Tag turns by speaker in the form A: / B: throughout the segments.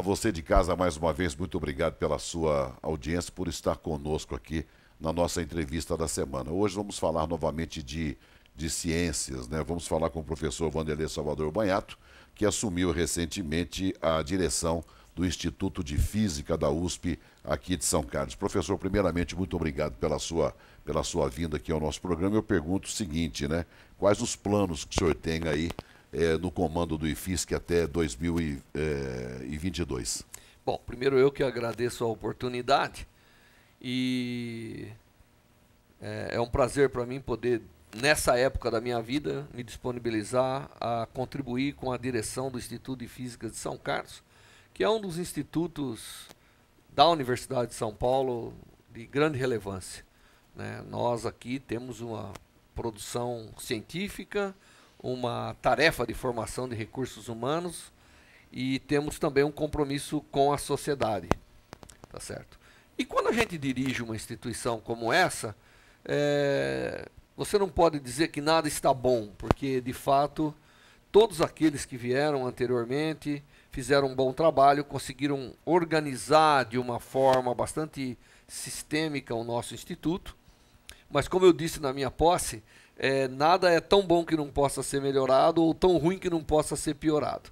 A: A você de casa, mais uma vez, muito obrigado pela sua audiência, por estar conosco aqui na nossa entrevista da semana. Hoje vamos falar novamente de ciências, né? Vamos falar com o professor Wanderley Salvador Banhato, que assumiu recentemente a direção do Instituto de Física da USP aqui de São Carlos. Professor, primeiramente, muito obrigado pela sua vinda aqui ao nosso programa. Eu pergunto o seguinte, né? Quais os planos que o senhor tem aí no comando do IFISC até 2022?
B: Bom, primeiro eu que agradeço a oportunidade e é um prazer para mim poder, nessa época da minha vida, me disponibilizar a contribuir com a direção do Instituto de Física de São Carlos, que é um dos institutos da Universidade de São Paulo de grande relevância, né? Nós aqui temos uma produção científica, uma tarefa de formação de recursos humanos e temos também um compromisso com a sociedade, tá certo? E quando a gente dirige uma instituição como essa, você não pode dizer que nada está bom, porque de fato todos aqueles que vieram anteriormente fizeram um bom trabalho, conseguiram organizar de uma forma bastante sistêmica o nosso instituto, mas como eu disse na minha posse, nada é tão bom que não possa ser melhorado ou tão ruim que não possa ser piorado.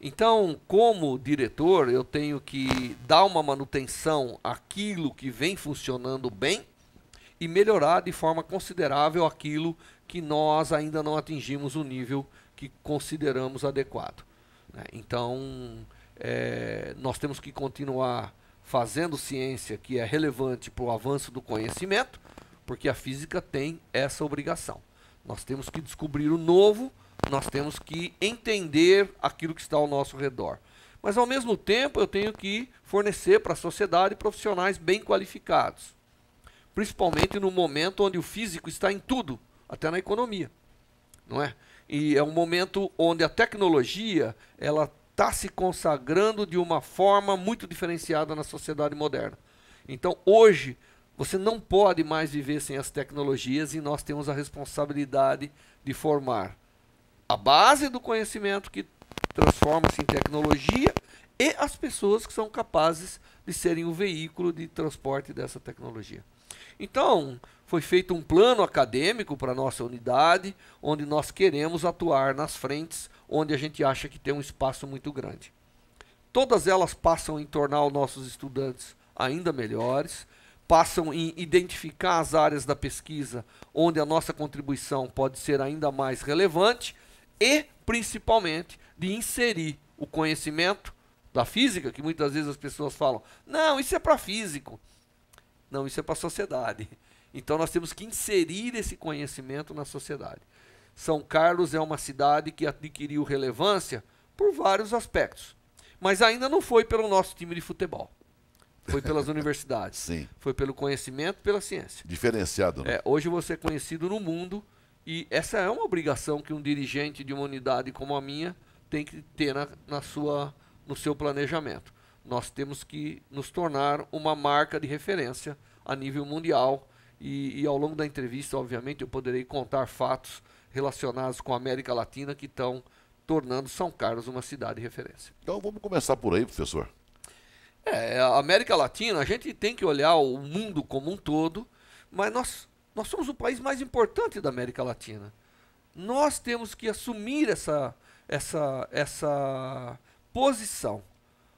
B: Então, como diretor, eu tenho que dar uma manutenção àquilo que vem funcionando bem e melhorar de forma considerável aquilo que nós ainda não atingimos o nível que consideramos adequado, né? Então, nós temos que continuar fazendo ciência que é relevante para o avanço do conhecimento, porque a física tem essa obrigação. Nós temos que descobrir o novo, nós temos que entender aquilo que está ao nosso redor. Mas, ao mesmo tempo, eu tenho que fornecer para a sociedade profissionais bem qualificados, principalmente no momento onde o físico está em tudo, até na economia, não é? E é um momento onde a tecnologia ela está se consagrando de uma forma muito diferenciada na sociedade moderna. Então, hoje, você não pode mais viver sem as tecnologias e nós temos a responsabilidade de formar a base do conhecimento que transforma-se em tecnologia e as pessoas que são capazes de serem o veículo de transporte dessa tecnologia. Então, foi feito um plano acadêmico para a nossa unidade, onde nós queremos atuar nas frentes, onde a gente acha que tem um espaço muito grande. Todas elas passam em tornar os nossos estudantes ainda melhores, passam em identificar as áreas da pesquisa onde a nossa contribuição pode ser ainda mais relevante e, principalmente, de inserir o conhecimento da física, que muitas vezes as pessoas falam, não, isso é para físico. Não, isso é para a sociedade. Então nós temos que inserir esse conhecimento na sociedade. São Carlos é uma cidade que adquiriu relevância por vários aspectos, mas ainda não foi pelo nosso time de futebol. Foi pelas universidades.
A: Sim.
B: Foi pelo conhecimento, pela ciência.
A: Diferenciado, né?
B: Hoje você é conhecido no mundo e essa é uma obrigação que um dirigente de uma unidade como a minha tem que ter no seu planejamento. Nós temos que nos tornar uma marca de referência a nível mundial e ao longo da entrevista, obviamente, eu poderei contar fatos relacionados com a América Latina que estão tornando São Carlos uma cidade de referência.
A: Então vamos começar por aí, professor.
B: A América Latina, a gente tem que olhar o mundo como um todo, mas nós somos o país mais importante da América Latina. Nós temos que assumir essa posição.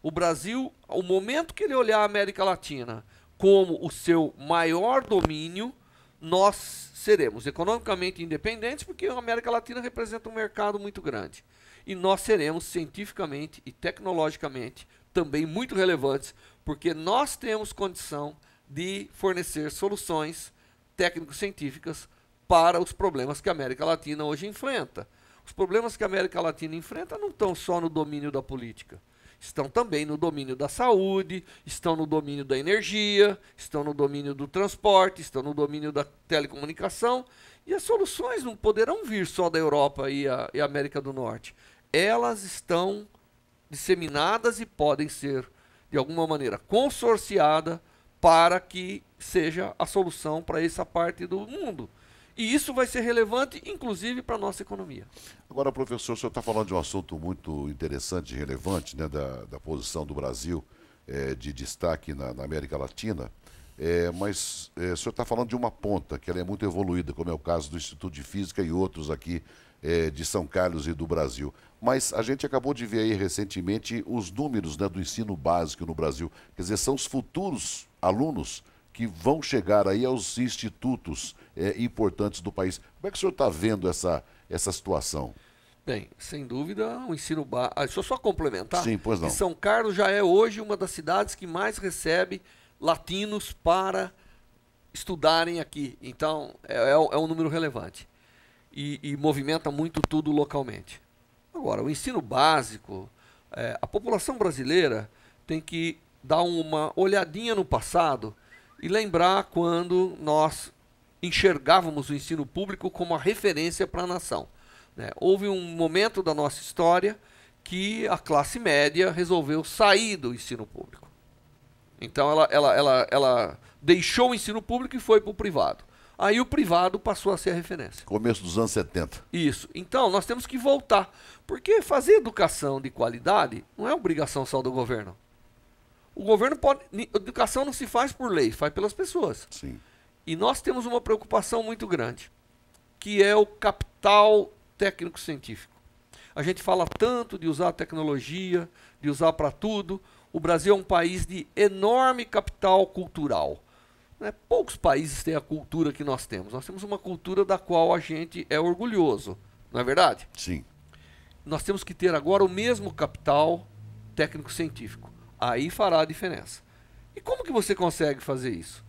B: O Brasil, ao momento que ele olhar a América Latina como o seu maior domínio, nós seremos economicamente independentes, porque a América Latina representa um mercado muito grande. E nós seremos cientificamente e tecnologicamente também muito relevantes, porque nós temos condição de fornecer soluções técnico-científicas para os problemas que a América Latina hoje enfrenta. Os problemas que a América Latina enfrenta não estão só no domínio da política. Estão também no domínio da saúde, estão no domínio da energia, estão no domínio do transporte, estão no domínio da telecomunicação. E as soluções não poderão vir só da Europa e a América do Norte. Elas estão disseminadas e podem ser, de alguma maneira, consorciadas para que seja a solução para essa parte do mundo. E isso vai ser relevante, inclusive, para a nossa economia.
A: Agora, professor, o senhor está falando de um assunto muito interessante e relevante, né, da posição do Brasil de destaque na América Latina. Mas o senhor está falando de uma ponta, que ela é muito evoluída, como é o caso do Instituto de Física e outros aqui de São Carlos e do Brasil. Mas a gente acabou de ver aí recentemente os números, né, do ensino básico no Brasil. Quer dizer, são os futuros alunos que vão chegar aí aos institutos importantes do país. Como é que o senhor está vendo essa situação?
B: Bem, sem dúvida, o ensino básico... Deixa eu só complementar.
A: Sim, pois não.
B: Que São Carlos já é hoje uma das cidades que mais recebe latinos para estudarem aqui. Então, é um número relevante. E movimenta muito tudo localmente. Agora, o ensino básico, a população brasileira tem que dar uma olhadinha no passado e lembrar quando nós enxergávamos o ensino público como a referência para a nação. Houve um momento da nossa história que a classe média resolveu sair do ensino público. Então ela deixou o ensino público e foi para o privado. Aí o privado passou a ser a referência.
A: Começo dos anos 70.
B: Isso. Então nós temos que voltar. Porque fazer educação de qualidade não é obrigação só do governo. O governo pode... Educação não se faz por lei, faz pelas pessoas.
A: Sim.
B: E nós temos uma preocupação muito grande, que é o capital técnico-científico. A gente fala tanto de usar a tecnologia, de usar para tudo. O Brasil é um país de enorme capital cultural. Poucos países têm a cultura que nós temos. Nós temos uma cultura da qual a gente é orgulhoso, não é verdade?
A: Sim.
B: Nós temos que ter agora o mesmo capital técnico-científico. Aí fará a diferença. E como que você consegue fazer isso?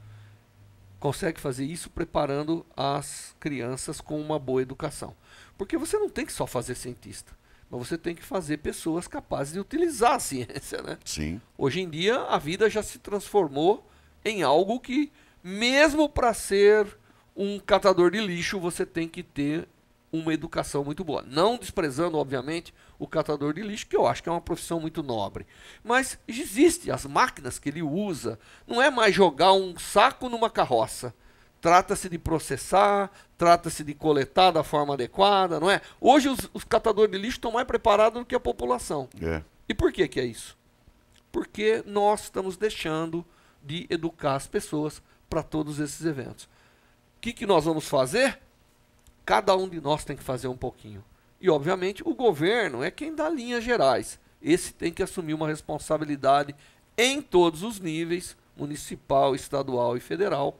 B: Consegue fazer isso preparando as crianças com uma boa educação. Porque você não tem que só fazer cientista, mas você tem que fazer pessoas capazes de utilizar a ciência, né?
A: Sim.
B: Hoje em dia, a vida já se transformou em algo que, mesmo para ser um catador de lixo, você tem que ter uma educação muito boa. Não desprezando, obviamente, o catador de lixo, que eu acho que é uma profissão muito nobre. Mas existe, as máquinas que ele usa, não é mais jogar um saco numa carroça. Trata-se de processar, trata-se de coletar da forma adequada, não é? Hoje os catadores de lixo estão mais preparados do que a população. E por que é isso? Porque nós estamos deixando de educar as pessoas para todos esses eventos. O que nós vamos fazer? Cada um de nós tem que fazer um pouquinho. E, obviamente, o governo é quem dá linhas gerais. Esse tem que assumir uma responsabilidade em todos os níveis, municipal, estadual e federal,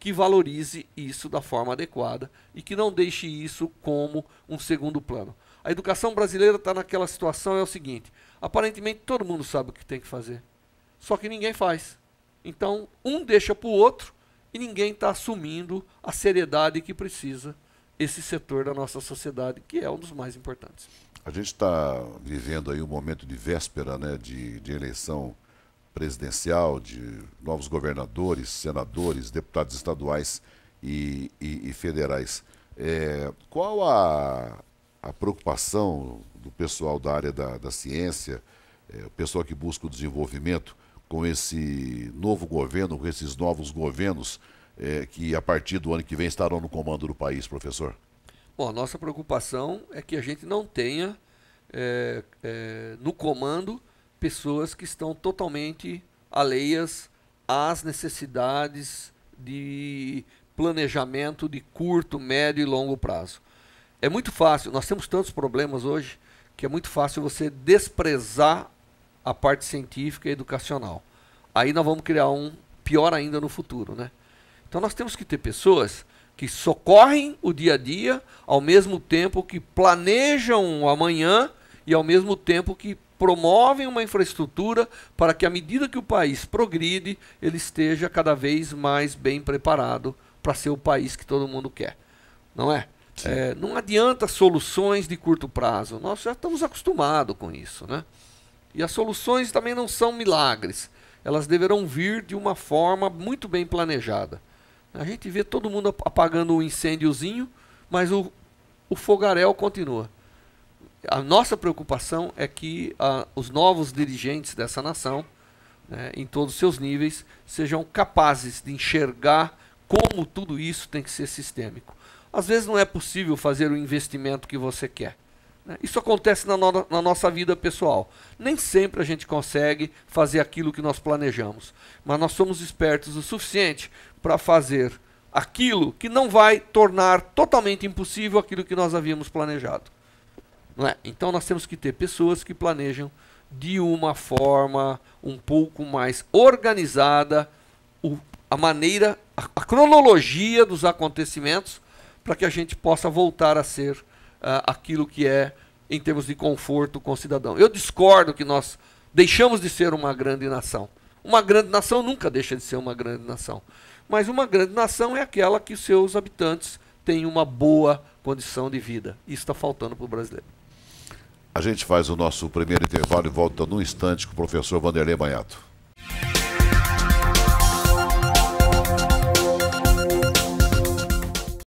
B: que valorize isso da forma adequada e que não deixe isso como um segundo plano. A educação brasileira está naquela situação, é o seguinte, aparentemente todo mundo sabe o que tem que fazer, só que ninguém faz. Então, um deixa para o outro e ninguém está assumindo a seriedade que precisa esse setor da nossa sociedade, que é um dos mais importantes.
A: A gente está vivendo aí um momento de véspera, né, de eleição presidencial, de novos governadores, senadores, deputados estaduais e federais. Qual a preocupação do pessoal da área da ciência, o pessoal que busca o desenvolvimento, com esse novo governo, com esses novos governos que a partir do ano que vem estarão no comando do país, professor?
B: Bom, a nossa preocupação é que a gente não tenha no comando pessoas que estão totalmente alheias às necessidades de planejamento de curto, médio e longo prazo. É muito fácil, nós temos tantos problemas hoje, que é muito fácil você desprezar a parte científica e educacional. Aí nós vamos criar um pior ainda no futuro, né? Então nós temos que ter pessoas que socorrem o dia a dia, ao mesmo tempo que planejam o amanhã e ao mesmo tempo que promovem uma infraestrutura para que, à medida que o país progride, ele esteja cada vez mais bem preparado para ser o país que todo mundo quer. Não é? Não adianta soluções de curto prazo. Nós já estamos acostumados com isso, né? E as soluções também não são milagres. Elas deverão vir de uma forma muito bem planejada. A gente vê todo mundo apagando um incêndiozinho, mas o fogaréu continua. A nossa preocupação é que os novos dirigentes dessa nação, né, em todos os seus níveis, sejam capazes de enxergar como tudo isso tem que ser sistêmico. às vezes não é possível fazer o investimento que você quer. Isso acontece na nossa vida pessoal. Nem sempre a gente consegue fazer aquilo que nós planejamos, mas nós somos espertos o suficiente para fazer aquilo que não vai tornar totalmente impossível aquilo que nós havíamos planejado. Não é? Então nós temos que ter pessoas que planejam de uma forma um pouco mais organizada a maneira, a cronologia dos acontecimentos, para que a gente possa voltar a ser aquilo que é em termos de conforto com o cidadão. Eu discordo que nós deixamos de ser uma grande nação. Uma grande nação nunca deixa de ser uma grande nação. Mas uma grande nação é aquela que seus habitantes têm uma boa condição de vida. Isso está faltando para o brasileiro.
A: A gente faz o nosso primeiro intervalo e volta num instante com o professor Vanderlei Manhato.